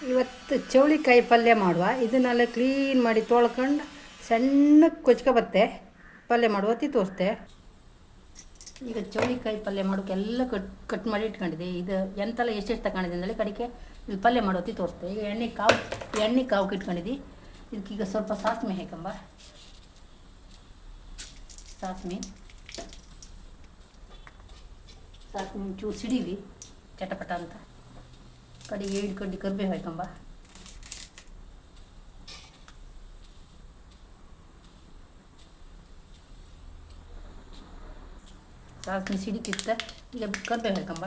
ಇವತ್ತು ಚೌಳಿಕಾಯಿ ಪಲ್ಯ ಮಾಡುವ. ಇದನ್ನೆಲ್ಲ ಕ್ಲೀನ್ ಮಾಡಿ ತೊಳ್ಕೊಂಡು ಸಣ್ಣಕ್ಕೆ ಕೊಚ್ಕೊಬತ್ತೆ ಪಲ್ಯ ಮಾಡುವ ತೋರಿಸ್ತೆ. ಈಗ ಚೌಳಿಕಾಯಿ ಪಲ್ಯ ಮಾಡೋಕೆ ಎಲ್ಲ ಕಟ್ ಮಾಡಿ ಇಟ್ಕೊಂಡಿದೆ. ಇದು ಎಂತೆಲ್ಲ ಎಷ್ಟೆಷ್ಟು ತಗೊಂಡಿದೆ ಅಂದರೆ ಕಡೆಗೆ ಇಲ್ಲಿ ಪಲ್ಯ ಮಾಡೋತಿ ತೋರಿಸ್ತೆ. ಈಗ ಎಣ್ಣೆ ಕಾವುಕ್ಕೆ ಇಟ್ಕೊಂಡಿದ್ದಿ. ಇದಕ್ಕೀಗ ಸ್ವಲ್ಪ ಸಾಸಿವೆ ಹಾಕಂಬ. ಸಾಸಿವೆ ಒಂಚೂರು ಸಿಡೀವಿ ಚಟಪಟ ಅಂತ. ಕಡೆಗೆ 2 ಕಡ್ಡಿ ಕರಿಬೇವು ಹಾಕಂಬ. ಸಾಸಿವೆ ಸಿಡಿಕಿತ್ತ. ಈಗ ಕರಿಬೇವು ಹಾಕಂಬ.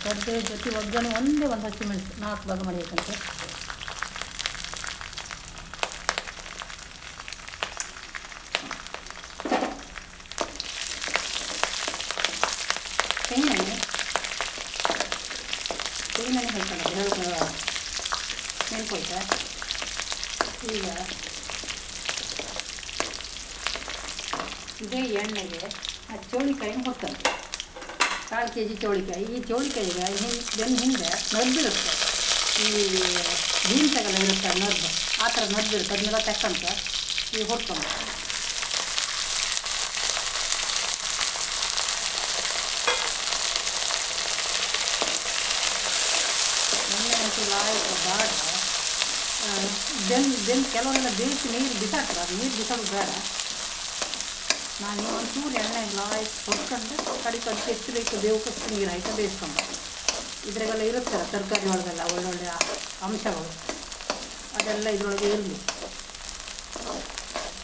ಕರಿಬೇವು ಜೊತೆ ಒಗ್ಗರಣೆ ಒಂದೇ ಒಂದು ಹಸಿಮೆಣಸು 4 ಭಾಗ ಮಾಡಬೇಕಂತೆ. ತೆಂಗಿನೆಣ್ಣೆ ಹಾಕಲ್ಲ ನೆನ್ಕೊಳ್ತಾ. ಈಗ ಇದೇ ಎಣ್ಣೆಗೆ ಆ ಚೌಳಿಕಾಯಿನ ಹೊತ್ತಲ್ಲ. 1/4 kg ಚೌಳಿಕಾಯಿ. ಈ ಚೌಳಿಕಾಯಿಗೆ ಹಿಂದೆ ನರ್ದಿರುತ್ತೆ. ಈ ಬೀನ್ಸಾಗೆಲ್ಲ ಇರುತ್ತೆ ನರ್ದು, ಆ ಥರ ನರ್ದಿರುತ್ತೆ. ಅದನ್ನೆಲ್ಲ ತಕ್ಕಂತ ಈಗ ಹೊತ್ಕೊಂಡು ಆಯಿತು ಬೇಡ. ಕೆಲವರೆಲ್ಲ ಬೇಯಿಸಿ ನೀರು ಬಿಸಾಕ್ತಾರೆ. ಅದು ನೀರು ಬಿಸಾಡೋದು ಬೇಡ. ನಾನು ಒಂಚೂರು ಎಣ್ಣೆ ಲಾಯ್ತು ಹೊಡ್ಕೊಂಡು ಕಡಿಕೆ ಎಷ್ಟು ಬೇಕು ಬೇವಕ್ಕಷ್ಟು ನೀರು ಹಾಕಿ ಬೇಯಿಸ್ಕೊಂಡು. ಇದ್ರಾಗೆಲ್ಲ ಇರುತ್ತಲ್ಲ ತರಕಾರಿ ಒಳಗೆಲ್ಲ ಒಳ್ಳೊಳ್ಳೆ ಅಂಶಗಳು, ಅದೆಲ್ಲ ಇದರೊಳಗೆ ಇರಲಿ.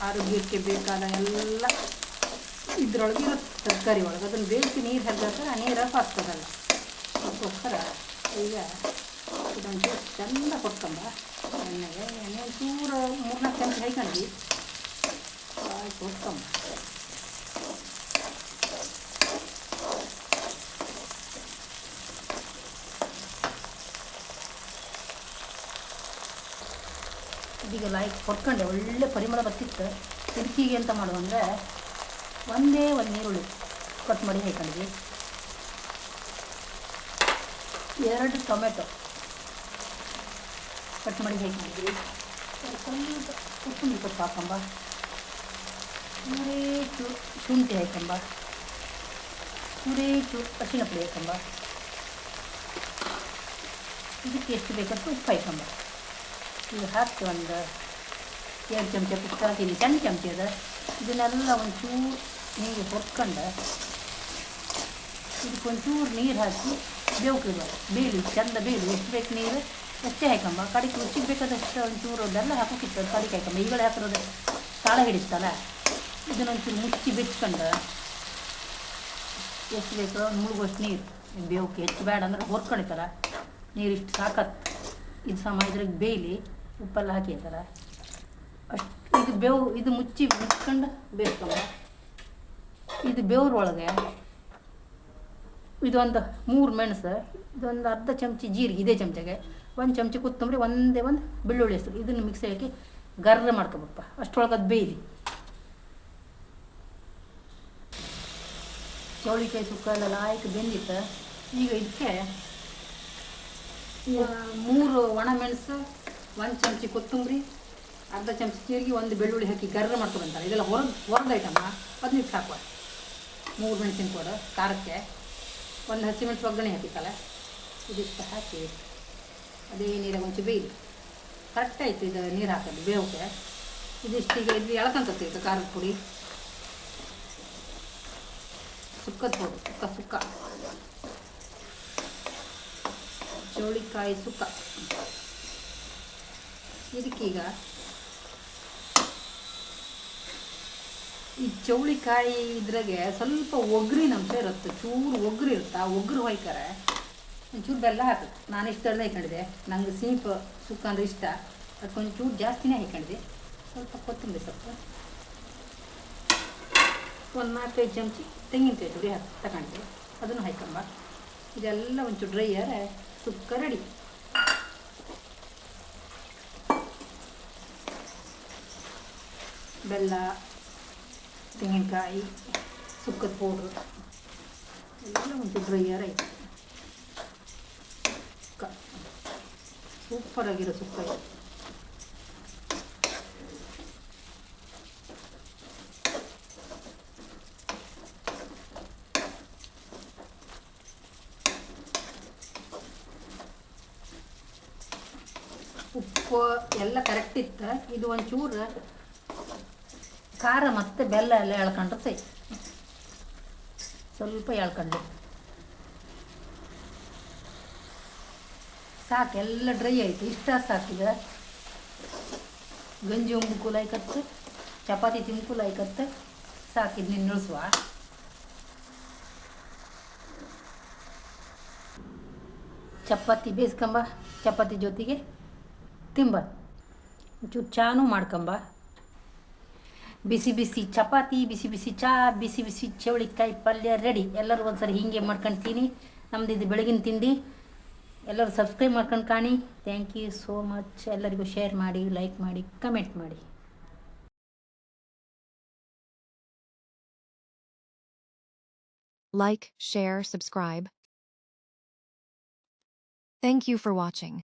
ಆರೋಗ್ಯಕ್ಕೆ ಬೇಕಾದ ಎಲ್ಲ ಇದರೊಳಗೆ ಇರುತ್ತೆ ತರಕಾರಿ ಒಳಗೆ. ಅದನ್ನು ಬೇಯಿಸಿ ನೀರು ಹಾಕಿದ್ರೆ ಆ ನೀರು ಹಾಕ್ತದಲ್ಲ. ಅದಕ್ಕೋಸ್ಕರ ಈಗ ಇದೊಂಚೂರು ಚೆಂದ ಕೊಟ್ಕೊಂಬ. ಎಣ್ಣೆಗೆ ಎಣ್ಣೆ ಒಂಚೂರು 3-4 ಚಮಚ ಹಾಕೊಂಡು ಆಯ್ತು ಕೊಟ್ಕೊಂಬ. ಇದೀಗ ಲಾಯ್ಕ್ ಕೊಟ್ಕೊಂಡೆ ಒಳ್ಳೆ ಪರಿಮಳ ಬರ್ತಿತ್ತು. ಇದಕ್ಕೀಗೆ ಎಂತ ಮಾಡುವ ಅಂದರೆ ಒಂದೇ ಒಂದು ಈರುಳ್ಳಿ ಕಟ್ ಮಾಡಿ ಹಾಕೊಂಡಿದ್ವಿ, 2 ಟೊಮೆಟೊ ಕಟ್ ಮಾಡಿ ಹಾಕೊಂಡಿದ್ವಿ, ಸ್ವಲ್ಪ ಕೊತ್ತಂಬರಿ ಸೊಪ್ಪು ಹಾಕಂಬ, ಚೂರು ಶುಂಠಿ ಹಾಕಂಬ, ಚೂರು ಅರಿಶಿಣ ಪುಡಿ ಹಾಕಂಬ. ಇದಕ್ಕೆ ಎಷ್ಟು ಬೇಕಂತ ಉಪ್ಪು ಹಾಕಂಬ. ಈಗ ಹಾಕಿ ಒಂದು 2 ಚಮಚ ಉಪ್ಪು ಹಾಕೀನಿ, ಸಣ್ಣ ಚಮಚ ಅದ. ಇದನ್ನೆಲ್ಲ ಒಂಚೂರು ನೀರು ಹೊರ್ಕೊಂಡು ಇದಕ್ಕೊಂಚೂರು ನೀರು ಹಾಕಿ ಬೇವ್ಕಿಡುವ. ಬೇಲಿ ಚೆಂದ ಬೇಲಿ. ಎಷ್ಟು ಬೇಕು ನೀರು ಅಷ್ಟೇ ಹಾಕಂಬ. ಕಡಿಕೆ ರುಚಿಗೆ ಬೇಕಾದಷ್ಟು ಒಂಚೂರು ಬೆಲ್ಲ ಹಾಕೋಕ್ಕಿತ್ತು, ಕಡಿಕೆ ಹಾಕಂಬ. ಈಗಲೇ ಹಾಕಿರೋದು ತಾಳ ಹಿಡಿಸ್ತಲ್ಲ. ಇದನ್ನೊಂಚೂರು ಮುಚ್ಚಿ ಬೆಚ್ಕೊಂಡು ಎಷ್ಟು ಬೇಕೋ ಮುಳುಗುವಷ್ಟು ನೀರು ಬೇವಕ್ಕೆ. ಹೆಚ್ಚು ಬೇಡ ಅಂದ್ರೆ ಹೊರ್ಕೊಂಡಿತ್ತಲ್ಲ ನೀರು ಇಷ್ಟು ಸಾಕತ್ತು. ಇದು ಸಮ ಇದ್ರಾಗ ಬೇಯಲಿ, ಉಪ್ಪೆಲ್ಲ ಹಾಕಿತ್ತಲ್ಲ ಅಷ್ಟು. ಇದು ಮುಚ್ಕೊಂಡು ಬೇಯಿಸ್ಕೊಂಬ. ಇದು ಬೇವ್ರೊಳಗೆ ಇದೊಂದು 3 ಮೆಣಸು, ಇದೊಂದು ಅರ್ಧ ಚಮಚ ಜೀರಿಗೆ, ಇದೇ ಚಮಚಗೆ 1 ಚಮಚ ಕೊತ್ತಂಬರಿ, ಒಂದೇ ಒಂದು ಬೆಳ್ಳುಳ್ಳಿ ಹೆಸರು. ಇದನ್ನು ಮಿಕ್ಸಿ ಹಾಕಿ ಗರ್ರ ಮಾಡ್ಕೊಬೇಕಪ್ಪ. ಅಷ್ಟರೊಳಗೆ ಅದು ಬೇಯಲಿ. ಚೌಳಿಕಾಯಿ ಸುಕ್ಕ ಎಲ್ಲ ಲಾಯ್ಕೆ ಬೆಂದಿತ್ತು. ಈಗ ಇದಕ್ಕೆ 3 ಒಣಮೆಣಸು, 1 ಚಮಚ ಕೊತ್ತಂಬರಿ, ಅರ್ಧ ಚಮಚ ಜೀರಿಗೆ, 1 ಬೆಳ್ಳುಳ್ಳಿ ಹಾಕಿ ಗರ್ರ ಮಾಡ್ಕೊಬೇಕಂತಾರೆ. ಇದೆಲ್ಲ ಹೊರದು ಐಟಮ್ಮ. 15 ಹಾಕುವ. 3 ಮೆಣಸಿನ ಕೊಡು ಖಾರಕ್ಕೆ. 1 ಹಸಿಮೆಣಸು ಒಗ್ಗರಣೆ ಹಾಕಿತ್ತಲ್ಲ, ಇದಿಷ್ಟು ಹಾಕಿ ಅದೇ ನೀರಾಗ ಒಂಚೂರು ಬೇಯಲಿ. ಕರೆಕ್ಟ್ ಆಯಿತು. ಇದು ನೀರು ಹಾಕೋದು ಬೇವಕ್ಕೆ. ಇದಿಷ್ಟು ಈಗ ಇಲ್ಲಿ ಎಳ್ಕೊಂತೈತೆ ಖಾರದ ಪುಡಿ, ಸುಕ್ಕದ ಪುಡಿ, ಸುಕ್ಕ ಚೌಳಿಕಾಯಿ ಸುಕ್ಕ. ಇದಕ್ಕೀಗ ಈ ಚೌಳಿಕಾಯಿ ಇದ್ರಾಗೆ ಸ್ವಲ್ಪ ಒಗ್ರಿನ ಅಂಶ ಇರುತ್ತೆ, ಚೂರು ಒಗ್ರು ಇರುತ್ತೆ. ಆ ಒಗ್ರು ಹೊಯ್ತಾರೆ ಒಂಚೂರು ಬೆಲ್ಲ ಹಾಕುತ್ತೆ. ನಾನು ಇಷ್ಟು ಅರ್ಧ ಹಾಕೊಂಡಿದ್ದೆ. ನಂಗೆ ಸಿಂಪು ಸುಕ್ಕ ಅಂದರೆ ಇಷ್ಟ, ಅದಕ್ಕೊಂಚೂರು ಜಾಸ್ತಿನೇ ಹಾಕೊಂಡಿದ್ದೆ. ಸ್ವಲ್ಪ ಕೊತ್ತಂಬರಿ ಸೊಪ್ಪು, 1 4-5 ಚಮಚ ತೆಂಗಿನಕಾಯಿ ತುರಿ ತಗೊಂಡಿದ್ದೆ, ಅದನ್ನು ಹಾಕೊಂಬ. ಇದೆಲ್ಲ ಒಂಚೂರು ಡ್ರೈಯರ್ ಸುಕ್ಕ ರೆಡಿ. ಬೆಲ್ಲ, ತೆಂಗಿನಕಾಯಿ, ಸುಕ್ಕದ ಪೌಡ್ರು ಎಲ್ಲ ಒಂಚೂರು ಡ್ರೈಯರ್ ಆಯಿತು. ಸೂಪರಾಗಿರೋ ಸುಕ್ಕ ಇದು. ಉಪ್ಪು ಎಲ್ಲ ಕರೆಕ್ಟ್ ಇತ್ತು. ಇದು ಒಂಚೂರು ಖಾರ ಮತ್ತು ಬೆಲ್ಲ ಎಲ್ಲ ಎಳ್ಕೊಂಡ್ರೆ ಸೈ, ಸ್ವಲ್ಪ ಎಳ್ಕೊಂಡು ಸಾಕು. ಎಲ್ಲ ಡ್ರೈ ಆಯಿತು, ಇಷ್ಟ ಸಾಕಿದೆ. ಗಂಜಿ ಉಂಬುಕೂಲ ಆಯ್ಕತ್ತು, ಚಪಾತಿ ತಿನ್ಕೂಲ ಆಯ್ಕತ್ತು, ಸಾಕಿದ್ ನಿನ್ನ ಇಳಿಸುವ. ಚಪಾತಿ ಬೇಯಿಸ್ಕೊಂಬ, ಚಪಾತಿ ಜೊತೆಗೆ ತಿಂಬ. ಒಂಚೂರು ಚಾನೂ ಮಾಡ್ಕೊಂಬ. ಬಿಸಿ ಬಿಸಿ ಚಪಾತಿ, ಬಿಸಿ ಬಿಸಿ ಚಾ, ಬಿಸಿ ಬಿಸಿ ಚವಳಿಕಾಯಿ ಪಲ್ಯ ರೆಡಿ. ಎಲ್ಲರೂ ಒಂದ್ಸರಿ ಹೀಗೆ ಮಾಡ್ಕೊಳ್ತೀನಿ. ನಮ್ದು ಇದು ಬೆಳಗಿನ ತಿಂಡಿ. ಎಲ್ಲರೂ ಸಬ್ಸ್ಕ್ರೈಬ್ ಮಾಡ್ಕೊಂಡು ಕಾಣಿ. Thank you so much. ಎಲ್ಲರಿಗೂ ಶೇರ್ ಮಾಡಿ, ಲೈಕ್ ಮಾಡಿ, ಕಮೆಂಟ್ ಮಾಡಿ. Like, share, subscribe. Thank you for watching.